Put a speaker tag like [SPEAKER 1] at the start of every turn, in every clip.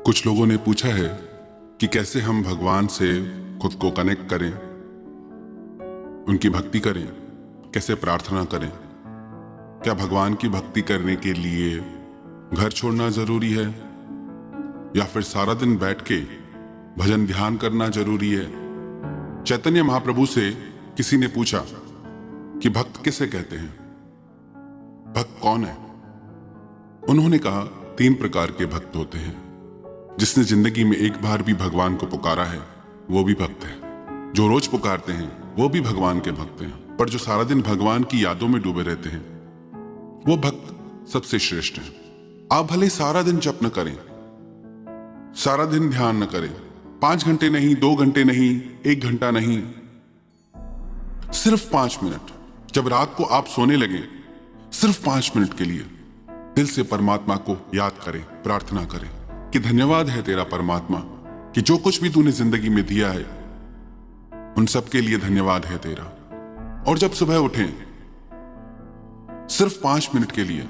[SPEAKER 1] कुछ लोगों ने पूछा है कि कैसे हम भगवान से खुद को कनेक्ट करें, उनकी भक्ति करें, कैसे प्रार्थना करें। क्या भगवान की भक्ति करने के लिए घर छोड़ना जरूरी है या फिर सारा दिन बैठ के भजन ध्यान करना जरूरी है? चैतन्य महाप्रभु से किसी ने पूछा कि भक्त किसे कहते हैं, भक्त कौन है? उन्होंने कहा 3 प्रकार के भक्त होते हैं। जिसने जिंदगी में एक बार भी भगवान को पुकारा है वो भी भक्त है, जो रोज पुकारते हैं वो भी भगवान के भक्त हैं, पर जो सारा दिन भगवान की यादों में डूबे रहते हैं वो भक्त सबसे श्रेष्ठ है। आप भले सारा दिन जप न करें, सारा दिन ध्यान न करें, 5 घंटे नहीं, 2 घंटे नहीं, 1 घंटा नहीं, सिर्फ 5 मिनट। जब रात को आप सोने लगे, सिर्फ 5 मिनट के लिए दिल से परमात्मा को याद करें, प्रार्थना करें कि धन्यवाद है तेरा परमात्मा कि जो कुछ भी तूने जिंदगी में दिया है उन सब के लिए धन्यवाद है तेरा। और जब सुबह उठें, सिर्फ 5 मिनट के लिए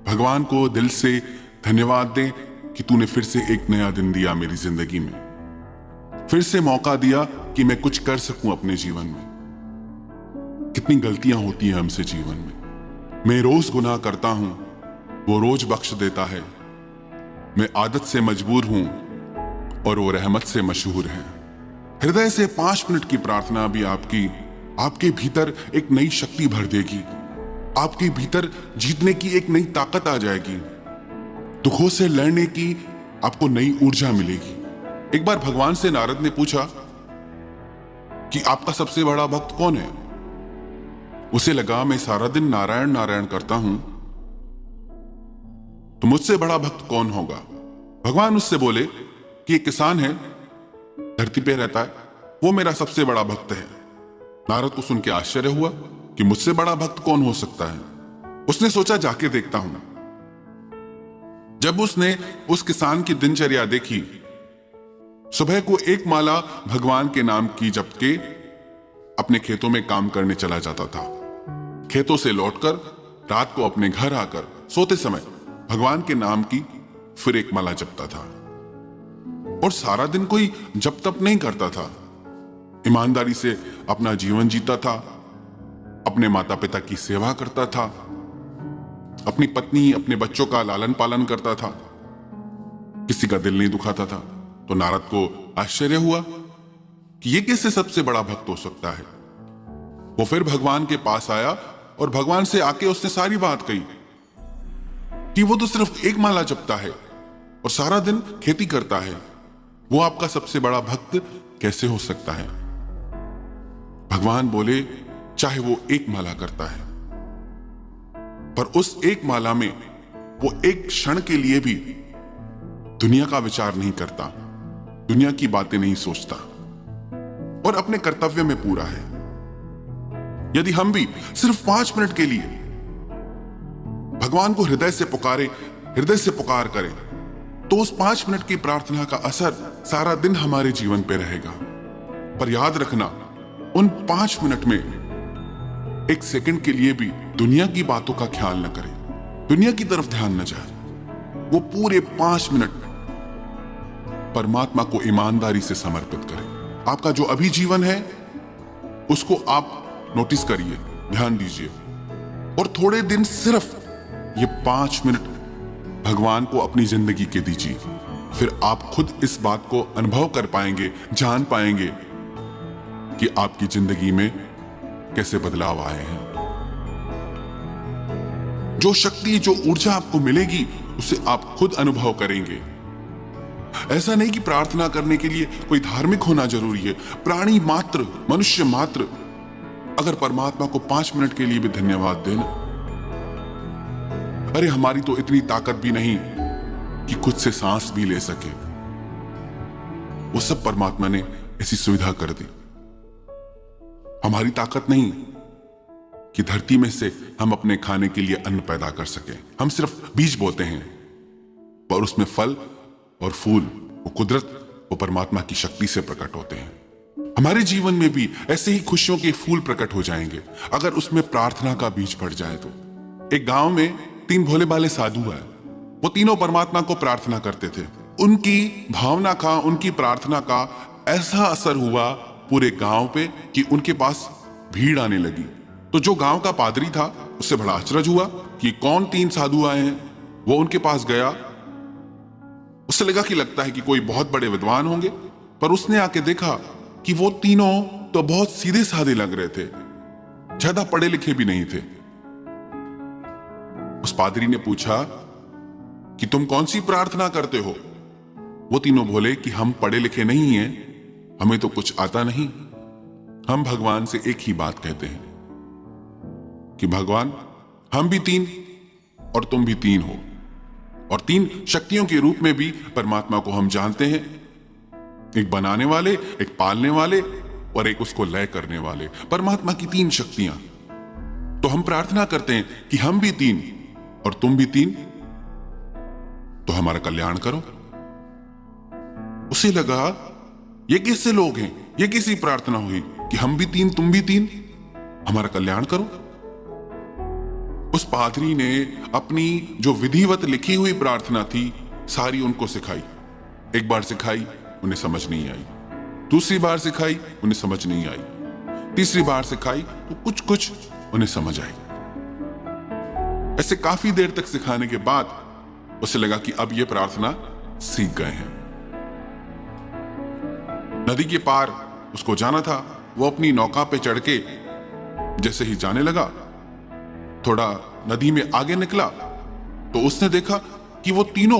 [SPEAKER 1] भगवान को दिल से धन्यवाद दें कि तूने फिर से एक नया दिन दिया मेरी जिंदगी में, फिर से मौका दिया कि मैं कुछ कर सकूं अपने जीवन में। कितनी गलतियां होती हैं हमसे जीवन में। मैं रोज गुनाह करता हूं, वो रोज बख्श देता है। मैं आदत से मजबूर हूं और वो रहमत से मशहूर है। हृदय से 5 मिनट की प्रार्थना भी आपके भीतर एक नई शक्ति भर देगी। आपके भीतर जीतने की एक नई ताकत आ जाएगी। दुखों से लड़ने की आपको नई ऊर्जा मिलेगी। एक बार भगवान से नारद ने पूछा कि आपका सबसे बड़ा भक्त कौन है? उसे लगा मैं सारा दिन नारायण नारायण करता हूं, तो मुझसे बड़ा भक्त कौन होगा? भगवान उससे बोले कि एक किसान है, धरती पे रहता है, वो मेरा सबसे बड़ा भक्त है। नारद को सुन के आश्चर्य हुआ कि मुझसे बड़ा भक्त कौन हो सकता है। उसने सोचा जाके देखता हूं। जब उसने उस किसान की दिनचर्या देखी, सुबह को 1 माला भगवान के नाम की जप के अपने खेतों में काम करने चला जाता था। खेतों से लौटकर रात को अपने घर आकर सोते समय भगवान के नाम की फिर 1 माला जपता था। और सारा दिन कोई जप तप नहीं करता था, ईमानदारी से अपना जीवन जीता था, अपने माता पिता की सेवा करता था, अपनी पत्नी अपने बच्चों का लालन पालन करता था, किसी का दिल नहीं दुखाता था। तो नारद को आश्चर्य हुआ कि ये कैसे सबसे बड़ा भक्त हो सकता है। वो फिर भगवान के पास आया और भगवान से आके उसने सारी बात कही कि वो तो सिर्फ 1 माला जपता है और सारा दिन खेती करता है, वो आपका सबसे बड़ा भक्त कैसे हो सकता है? भगवान बोले चाहे वो 1 माला करता है, पर उस 1 माला में वो एक क्षण के लिए भी दुनिया का विचार नहीं करता, दुनिया की बातें नहीं सोचता और अपने कर्तव्य में पूरा है। यदि हम भी सिर्फ 5 मिनट के लिए भगवान को हृदय से पुकारें, हृदय से पुकार करें, तो उस 5 मिनट की प्रार्थना का असर सारा दिन हमारे जीवन पे रहेगा। पर याद रखना, उन 5 मिनट में 1 सेकंड के लिए भी दुनिया की बातों का ख्याल न करें, दुनिया की तरफ ध्यान न जाए। वो पूरे 5 मिनट परमात्मा को ईमानदारी से समर्पित करें। आपका जो अभी जीवन है उसको आप नोटिस करिए, ध्यान दीजिए और थोड़े दिन सिर्फ ये 5 मिनट भगवान को अपनी जिंदगी के दीजिए। फिर आप खुद इस बात को अनुभव कर पाएंगे, जान पाएंगे कि आपकी जिंदगी में कैसे बदलाव आए हैं। जो शक्ति, जो ऊर्जा आपको मिलेगी उसे आप खुद अनुभव करेंगे। ऐसा नहीं कि प्रार्थना करने के लिए कोई धार्मिक होना जरूरी है। प्राणी मात्र, मनुष्य मात्र अगर परमात्मा को 5 मिनट के लिए भी धन्यवाद देना, अरे हमारी तो इतनी ताकत भी नहीं कि खुद से सांस भी ले सके, वो सब परमात्मा ने ऐसी सुविधा कर दी। हमारी ताकत नहीं कि धरती में से हम अपने खाने के लिए अन्न पैदा कर सके। हम सिर्फ बीज बोते हैं, पर उसमें फल और फूल वो कुदरत, वो परमात्मा की शक्ति से प्रकट होते हैं। हमारे जीवन में भी ऐसे ही खुशियों के फूल प्रकट हो जाएंगे अगर उसमें प्रार्थना का बीज पड़ जाए तो। एक गांव में 3 भोले भाले साधु है, वो तीनों परमात्मा को प्रार्थना करते थे। उनकी भावना का, उनकी प्रार्थना का ऐसा असर हुआ पूरे गांव पे कि उनके पास भीड़ आने लगी। तो जो गांव का पादरी था उससे बड़ा अचरज हुआ कि कौन 3 साधु आए हैं। वो उनके पास गया, उससे लगा कि लगता है कि कोई बहुत बड़े विद्वान होंगे, पर उसने आके देखा कि वो तीनों तो बहुत सीधे साधे लग रहे थे, ज्यादा पढ़े लिखे भी नहीं थे। उस पादरी ने पूछा कि तुम कौन सी प्रार्थना करते हो? वो तीनों बोले कि हम पढ़े लिखे नहीं हैं, हमें तो कुछ आता नहीं। हम भगवान से एक ही बात कहते हैं कि भगवान, हम भी 3 और तुम भी 3 हो, और 3 शक्तियों के रूप में भी परमात्मा को हम जानते हैं, एक बनाने वाले, एक पालने वाले और एक उसको लय करने वाले। परमात्मा की 3 शक्तियां। तो हम प्रार्थना करते हैं कि हम भी 3 और तुम भी 3, तो हमारा कल्याण करो। उसे लगा ये कैसे लोग हैं, ये कैसी प्रार्थना हुई कि हम भी 3 तुम भी 3, हमारा कल्याण करो। उस पादरी ने अपनी जो विधिवत लिखी हुई प्रार्थना थी सारी उनको सिखाई। एक बार सिखाई, उन्हें समझ नहीं आई। दूसरी बार सिखाई, उन्हें समझ नहीं आई। तीसरी बार सिखाई तो कुछ कुछ उन्हें समझ आई। ऐसे काफी देर तक सिखाने के बाद उसे लगा कि अब ये प्रार्थना सीख गए हैं। नदी के पार उसको जाना था। वो अपनी नौका पे चढ़ के जैसे ही जाने लगा, थोड़ा नदी में आगे निकला तो उसने देखा कि वो तीनों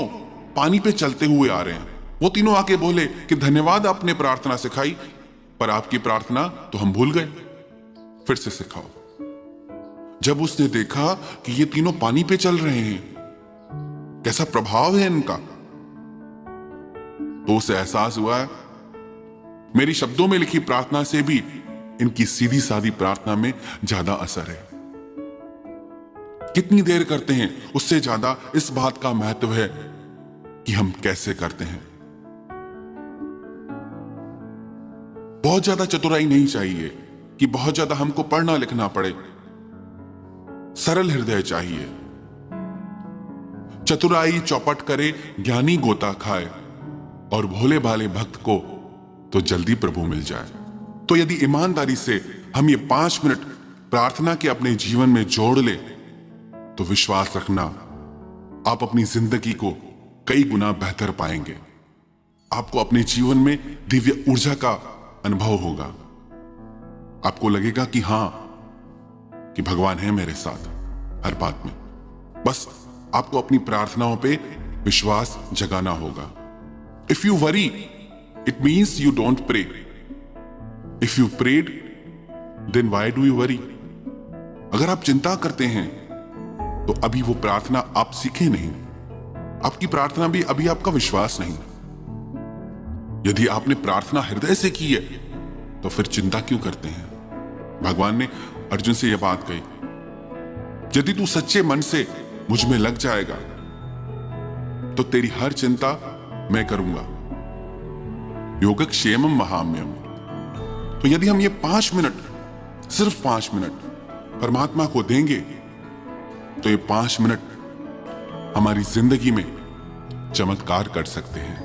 [SPEAKER 1] पानी पे चलते हुए आ रहे हैं। वो तीनों आके बोले कि धन्यवाद, आपने प्रार्थना सिखाई, पर आपकी प्रार्थना तो हम भूल गए, फिर से सिखाओ। जब उसने देखा कि ये तीनों पानी पे चल रहे हैं, कैसा प्रभाव है इनका, तो उसे एहसास हुआ मेरी शब्दों में लिखी प्रार्थना से भी इनकी सीधी सादी प्रार्थना में ज्यादा असर है। कितनी देर करते हैं उससे ज्यादा इस बात का महत्व है कि हम कैसे करते हैं। बहुत ज्यादा चतुराई नहीं चाहिए कि बहुत ज्यादा हमको पढ़ना लिखना पड़े। सरल हृदय चाहिए। चतुराई चौपट करे, ज्ञानी गोता खाए, और भोले भाले भक्त को तो जल्दी प्रभु मिल जाए। तो यदि ईमानदारी से हम ये 5 मिनट प्रार्थना के अपने जीवन में जोड़ ले, तो विश्वास रखना आप अपनी जिंदगी को कई गुना बेहतर पाएंगे। आपको अपने जीवन में दिव्य ऊर्जा का अनुभव होगा। आपको लगेगा कि हां, कि भगवान है मेरे साथ हर बात में। बस आपको अपनी प्रार्थनाओं पे विश्वास जगाना होगा। If you worry, it means you don't pray. If you prayed, then why do you worry? अगर आप चिंता करते हैं तो अभी वो प्रार्थना आप सीखे नहीं, आपकी प्रार्थना भी अभी आपका विश्वास नहीं। यदि आपने प्रार्थना हृदय से की है तो फिर चिंता क्यों करते हैं? भगवान ने अर्जुन से यह बात कही, यदि तू सच्चे मन से मुझ में लग जाएगा तो तेरी हर चिंता मैं करूंगा। योगक्षेमम महाम्यम। तो यदि हम ये 5 मिनट, सिर्फ 5 मिनट परमात्मा को देंगे, तो ये 5 मिनट हमारी जिंदगी में चमत्कार कर सकते हैं।